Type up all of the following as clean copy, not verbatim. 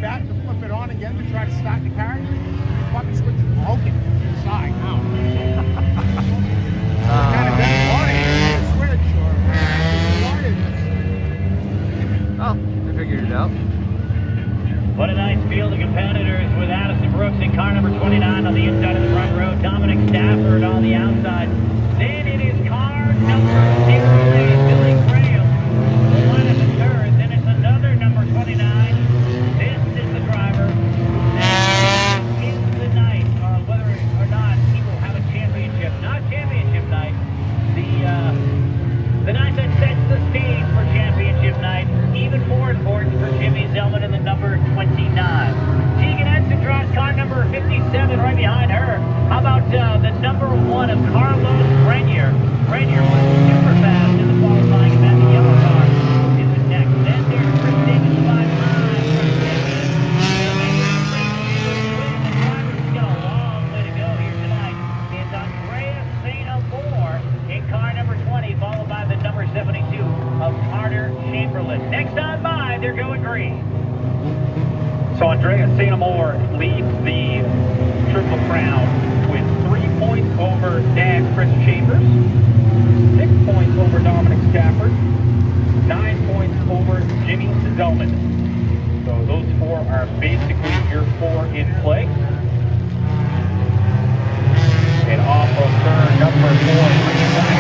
that to flip it on again to try to start the car. The button switch is broken inside now. Kind of been wanting to switch or oh, they figured it out. What a nice field of competitors with Addison Brooks in car number 29 on the inside of the front row. Dominic Stafford on the outside. Then it is car number 08, Billy Graham, the line at the third. Then it's another number 29. This is the driver that wins the night, whether or not he will have a championship. Not championship night. The night that sets the stage for championship night. Even more important for Jimmy Zellman in the number 29. Tegan Edson draws car number 57 right behind her. How about the number 1 of Carlos Renier? Renier was super fast in the qualifying event. The yellow car is the next. Then there's Chris Davis 5-9 from Jimmy. The driver's got a long way to go here tonight. It's Andrea St. Amour in car number 20, followed by the number 72 of Carter Chamberlain. Next on by, they're going green. So Andrea St. Amour leads the Triple Crown with 3 points over dad Chris Chambers, 6 points over Dominic Stafford, 9 points over Jimmy Zellman. So those 4 are basically your 4 in play. And off of turn number 4, bringing back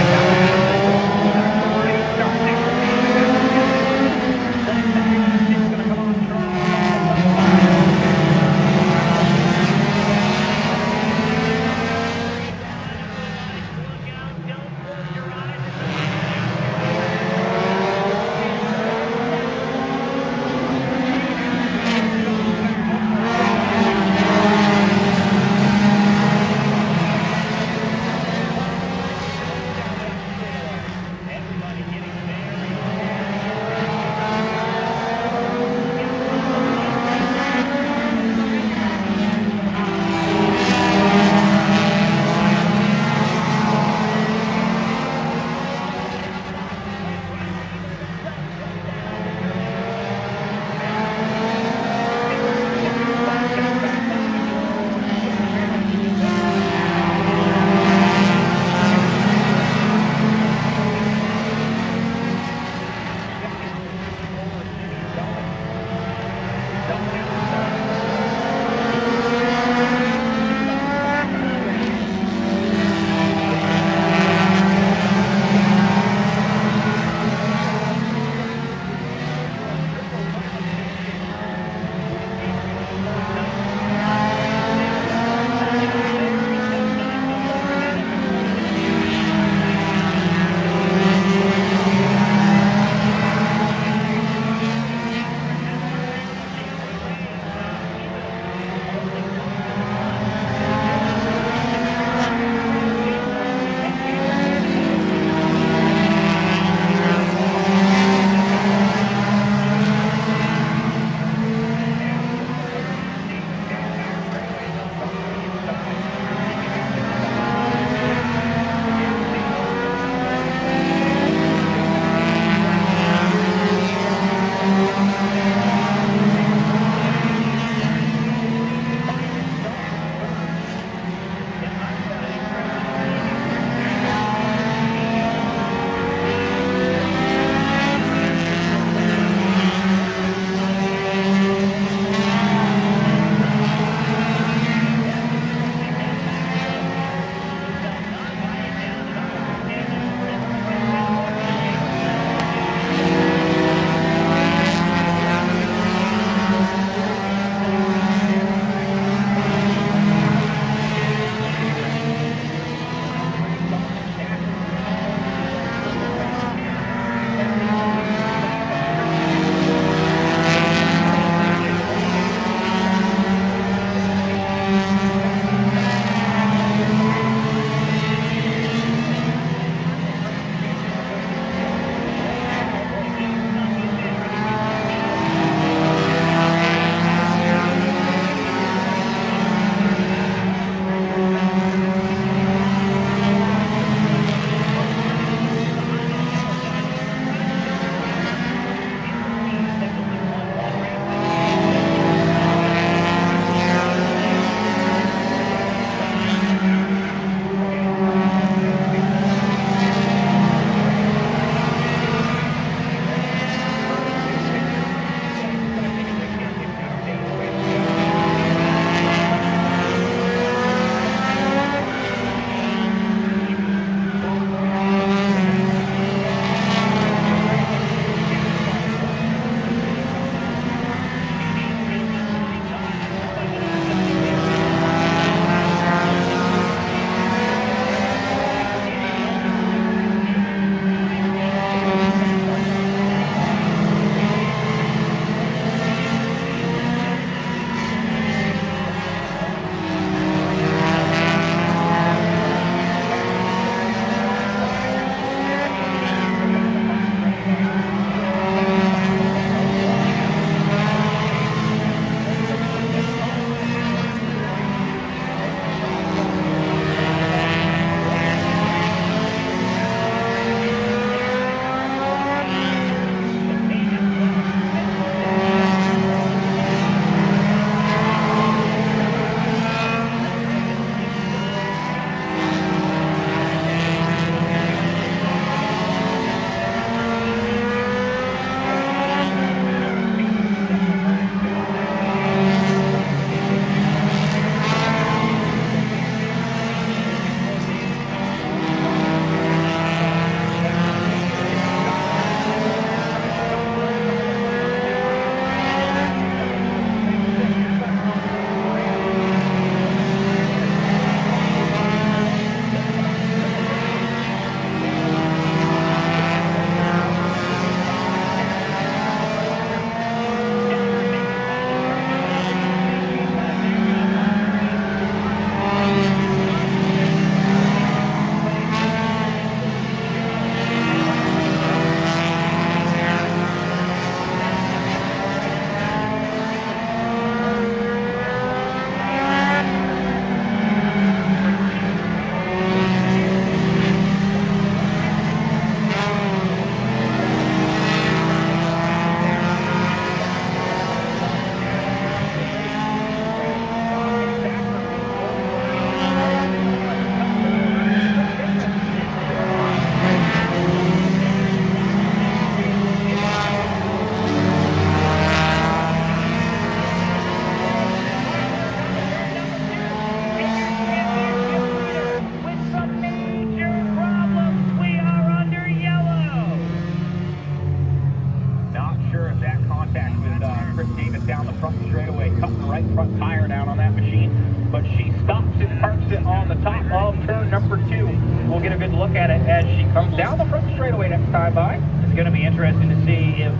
front straightaway, cutting the right front tire down on that machine. But she stops and parks it on the top of turn number 2. We'll get a good look at it as she comes down the front straightaway next time by. It's going to be interesting to see if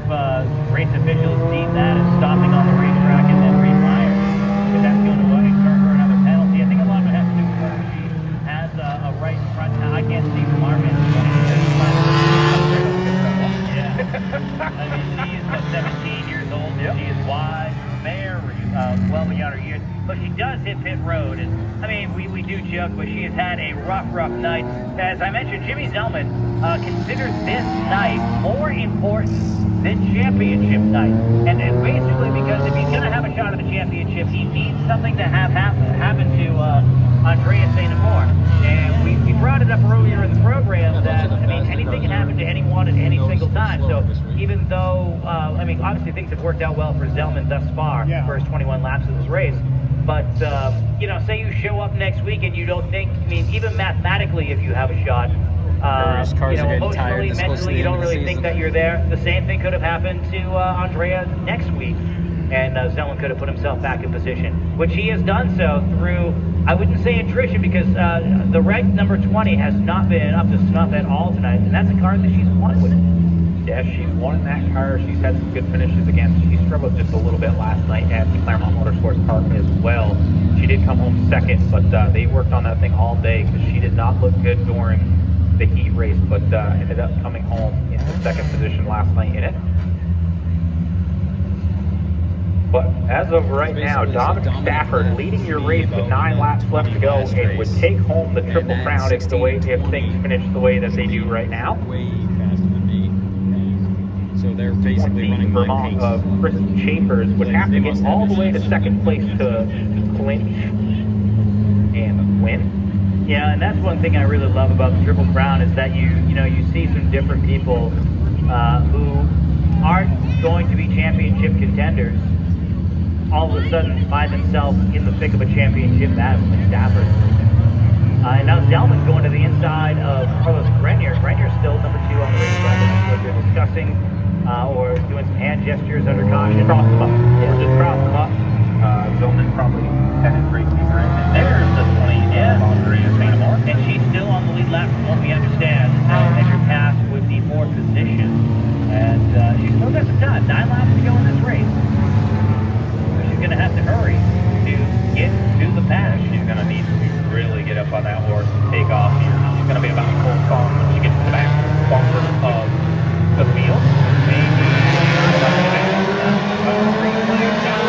race officials deem that as stopping on the racetrack and then refire. If that's going to incur her another penalty. I think a lot of it has to do with her. She has a right front. I can't see from our vantage point. Yeah. I mean, she is 17 years old. Yep. She is wide, very well beyond her years. But she does hit pit road. And I mean, we do joke, but she has had a rough night. As I mentioned, Jimmy Zellman considers this night more important than championship night. And basically because if he's going to have a shot at the championship, he needs something to have happen to Andrea St. Amour. And we brought it up earlier in the program that, I mean, anything can happen to anyone at any single time. So even though, I mean, obviously things have worked out well for Zellman thus far, first 21 laps of this race. But, you know, say you show up next week and you don't think, I mean, even mathematically if you have a shot, you know, emotionally, mentally, you don't really think that you're there. The same thing could have happened to Andrea next week. And Zellman could have put himself back in position, which he has done so through, I wouldn't say attrition, because the red number 20 has not been up to snuff at all tonight, and that's a car that she's won with. Yeah, she's won in that car. She's had some good finishes against. She struggled just a little bit last night at the Claremont Motorsports Park as well. She did come home second, but they worked on that thing all day because she did not look good during the heat race, but ended up coming home in the second position last night in it. But as of right now, Dominic Stafford leading your race with 9 laps left to go and would take home the Triple Crown if things finish the way that they do right now. Way faster than me. So they're basically running my pace. Chris Chambers would have to get all the way to second place to clinch and win. Yeah, and that's one thing I really love about the Triple Crown is that you see some different people who aren't going to be championship contenders all of a sudden find themselves in the thick of a championship battle like Stafford. And now Zellman's going to the inside of Carlos Grenier. Grenier's still number 2 on the racetrack. What they're discussing or doing some hand gestures under caution. Cross them up. Or just cross them up. Zellman probably headed race deeper in. And there's the 20, yeah. Andrea St. Amour. And she's still on the lead lap from what we understand. Measured pass would be more position. And she's still got some time. 9 laps to go in this race. She's going to have to hurry to get to the pass. She's going to need to really get up on that horse and take off here. She's going to be about a full car when she gets to the back bumper of the field. Maybe about 3 laps down.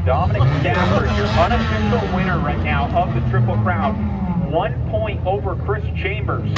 Dominic Stafford, your unofficial winner right now of the Triple Crown. 1 point over Chris Chambers.